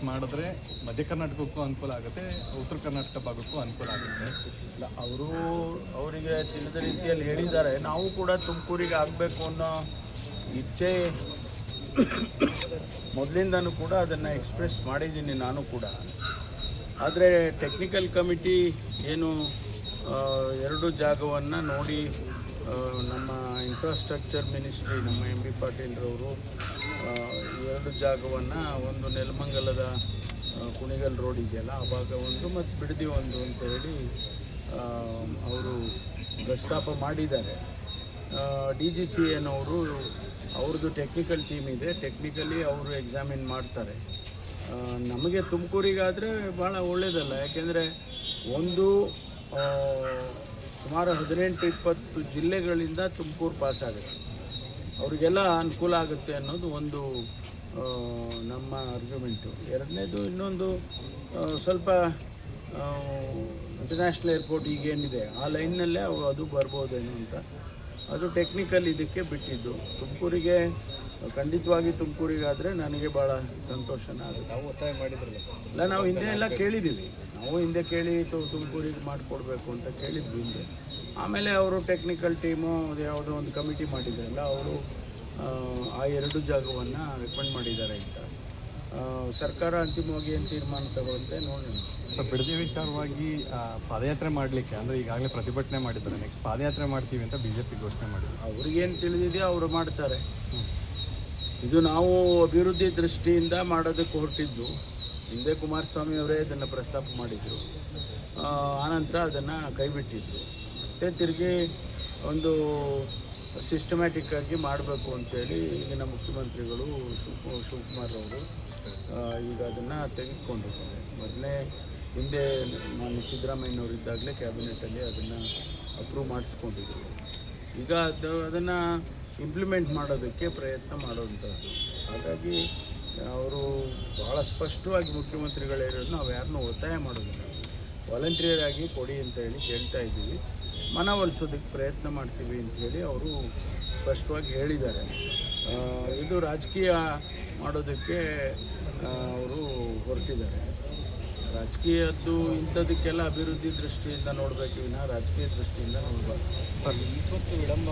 ಮಾಡಿದ್ರೆ ಮಧ್ಯ ಕರ್ನಾಟಕಕ್ಕೂ ಅನುಕೂಲ ಆಗುತ್ತೆ, ಉತ್ತರ ಕರ್ನಾಟಕ ಭಾಗಕ್ಕೂ ಅನುಕೂಲ ಆಗುತ್ತೆ. ಇಲ್ಲ, ಅವರಿಗೆ ತಿಳಿದ ರೀತಿಯಲ್ಲಿ ಹೇಳಿದ್ದಾರೆ. ನಾವು ಕೂಡ ತುಮಕೂರಿಗೆ ಆಗಬೇಕು ಅನ್ನೋ ಇಚ್ಛೆ ಮೊದಲಿಂದನೂ ಕೂಡ ಅದನ್ನು ಎಕ್ಸ್ಪ್ರೆಸ್ ಮಾಡಿದ್ದೀನಿ ನಾನು ಕೂಡ. ಆದರೆ ಟೆಕ್ನಿಕಲ್ ಕಮಿಟಿ ಏನು ಎರಡು ಜಾಗವನ್ನು ನೋಡಿ ನಮ್ಮ ಇನ್ಫ್ರಾಸ್ಟ್ರಕ್ಚರ್ ಮಿನಿಸ್ಟ್ರಿ ನಮ್ಮ ಎಂ ಬಿ ಪಾಟೀಲ್ರವರು ಎರಡು ಜಾಗವನ್ನು, ಒಂದು ನೆಲಮಂಗಲದ ಕುಣಿಗಲ್ ರೋಡ್ ಇದೆಯಲ್ಲ ಆ ಭಾಗ ಒಂದು ಮತ್ತು ಬಿಡದಿ ಒಂದು ಅಂತ ಹೇಳಿ ಅವರು ಪ್ರಸ್ತಾಪ ಮಾಡಿದ್ದಾರೆ. DGCA ಅವ್ರದ್ದು ಟೆಕ್ನಿಕಲ್ ಟೀಮ್ ಇದೆ, ಟೆಕ್ನಿಕಲಿ ಅವರು ಎಕ್ಸಾಮಿನ್ ಮಾಡ್ತಾರೆ. ನಮಗೆ ತುಮಕೂರಿಗಾದರೆ ಭಾಳ ಒಳ್ಳೆಯದಲ್ಲ, ಯಾಕೆಂದರೆ ಒಂದು ಸುಮಾರು 18-20 ಜಿಲ್ಲೆಗಳಿಂದ ತುಮಕೂರು ಪಾಸ್ ಆಗುತ್ತೆ, ಅವರಿಗೆಲ್ಲ ಅನುಕೂಲ ಆಗುತ್ತೆ ಅನ್ನೋದು ಒಂದು ನಮ್ಮ ಆರ್ಗ್ಯುಮೆಂಟು. ಎರಡನೇದು ಇನ್ನೊಂದು ಸ್ವಲ್ಪ ಇಂಟರ್ನ್ಯಾಷನಲ್ ಏರ್ಪೋರ್ಟ್ ಈಗೇನಿದೆ ಆ ಲೈನ್ನಲ್ಲೇ ಅದು ಬರ್ಬೋದೇನೋ ಅಂತ, ಅದು ಟೆಕ್ನಿಕಲ್ ಇದಕ್ಕೆ ಬಿಟ್ಟಿದ್ದು. ತುಮಕೂರಿಗೆ ಖಂಡಿತವಾಗಿ ತುಮಕೂರಿಗಾದರೆ ನನಗೆ ಭಾಳ ಸಂತೋಷನ ಆಗುತ್ತೆ. ನಾವು ಒತ್ತಾಯ ಮಾಡಿದ್ರಲ್ಲ ಸರ್? ಇಲ್ಲ, ನಾವು ಹಿಂದೆ ಎಲ್ಲ ಕೇಳಿದ್ದೀವಿ, ನಾವು ಹಿಂದೆ ಕೇಳಿ ತುಮಕೂರಿಗೆ ಮಾಡಿಕೊಡ್ಬೇಕು ಅಂತ ಕೇಳಿದ್ವಿ ಹಿಂದೆ. ಆಮೇಲೆ ಅವರು ಟೆಕ್ನಿಕಲ್ ಟೀಮು ಅದು ಯಾವುದೋ ಒಂದು ಕಮಿಟಿ ಮಾಡಿದ್ರಲ್ಲ, ಅವರು ಆ ಎರಡು ಜಾಗವನ್ನು ರೆಕಮೆಂಡ್ ಮಾಡಿದ್ದಾರೆ ಅಂತ. ಸರ್ಕಾರ ಅಂತಿಮವಾಗಿ ಏನು ತೀರ್ಮಾನ ತಗೊಳುತ್ತೆ ನೋಡೋಣ. ಸರ್, ಬಿಡದಿ ವಿಚಾರವಾಗಿ ಪಾದಯಾತ್ರೆ ಮಾಡಲಿಕ್ಕೆ ಅಂದರೆ ಈಗಾಗಲೇ ಪ್ರತಿಭಟನೆ ಮಾಡಿದ್ದಾರೆ, ನೆಕ್ಸ್ಟ್ ಪಾದಯಾತ್ರೆ ಮಾಡ್ತೀವಿ ಅಂತ BJP ಘೋಷಣೆ ಮಾಡಿದ್ರು. ಅವ್ರಿಗೇನು ತಿಳಿದಿದೆಯೋ ಅವರು ಮಾಡ್ತಾರೆ. ಇದು ನಾವು ಅಭಿವೃದ್ಧಿ ದೃಷ್ಟಿಯಿಂದ ಮಾಡೋದಕ್ಕೆ ಹೊರಟಿದ್ದು. ಹಿಂದೆ ಕುಮಾರಸ್ವಾಮಿ ಅವರೇ ಇದನ್ನು ಪ್ರಸ್ತಾಪ ಮಾಡಿದರು, ಆನಂತರ ಅದನ್ನು ಕೈಬಿಟ್ಟಿದ್ರು. ಮತ್ತು ತಿರುಗಿ ಒಂದು ಸಿಸ್ಟಮ್ಯಾಟಿಕ್ಕಾಗಿ ಮಾಡಬೇಕು ಅಂತೇಳಿ ಈಗಿನ ಮುಖ್ಯಮಂತ್ರಿಗಳು ಶಿವಕುಮಾರ್ ಅವರು ಈಗ ಅದನ್ನು ತೆಗೆದುಕೊಂಡಿದ್ದಾರೆ. ಮೊದಲೇ ಹಿಂದೆ ಮಾನ್ಯ ಸಿದ್ದರಾಮಯ್ಯನವರಿದ್ದಾಗಲೇ ಕ್ಯಾಬಿನೆಟಲ್ಲಿ ಅದನ್ನು ಅಪ್ರೂವ್ ಮಾಡಿಸ್ಕೊಂಡಿದ್ರು. ಈಗ ಅದನ್ನು ಇಂಪ್ಲಿಮೆಂಟ್ ಮಾಡೋದಕ್ಕೆ ಪ್ರಯತ್ನ ಮಾಡೋವಂಥದ್ದು. ಹಾಗಾಗಿ ಅವರು ಭಾಳ ಸ್ಪಷ್ಟವಾಗಿ ಮುಖ್ಯಮಂತ್ರಿಗಳು ಹೇಳಿರೋದು, ನಾವು ಯಾರನ್ನೂ ಒತ್ತಾಯ ಮಾಡೋದಿಲ್ಲ, ವಾಲಂಟಿಯರ್ ಆಗಿ ಕೊಡಿ ಅಂತ ಹೇಳಿ ಕೇಳ್ತಾ ಇದ್ದೀವಿ, ಮನವೊಲಿಸೋದಕ್ಕೆ ಪ್ರಯತ್ನ ಮಾಡ್ತೀವಿ ಅಂಥೇಳಿ ಅವರು ಸ್ಪಷ್ಟವಾಗಿ ಹೇಳಿದ್ದಾರೆ. ಇದು ರಾಜಕೀಯ ಮಾಡೋದಕ್ಕೆ ಅವರು ಹೊರಟಿದ್ದಾರೆ. ರಾಜಕೀಯದ್ದು ಇಂಥದಕ್ಕೆಲ್ಲ ಅಭಿವೃದ್ಧಿ ದೃಷ್ಟಿಯಿಂದ ನೋಡಬೇಕು ವಿನಃ ರಾಜಕೀಯ ದೃಷ್ಟಿಯಿಂದ ನೋಡಬಾರ್ದು. ಸರ್, ಈ ಸ್ವತ್ತು ವಿಳಂಬ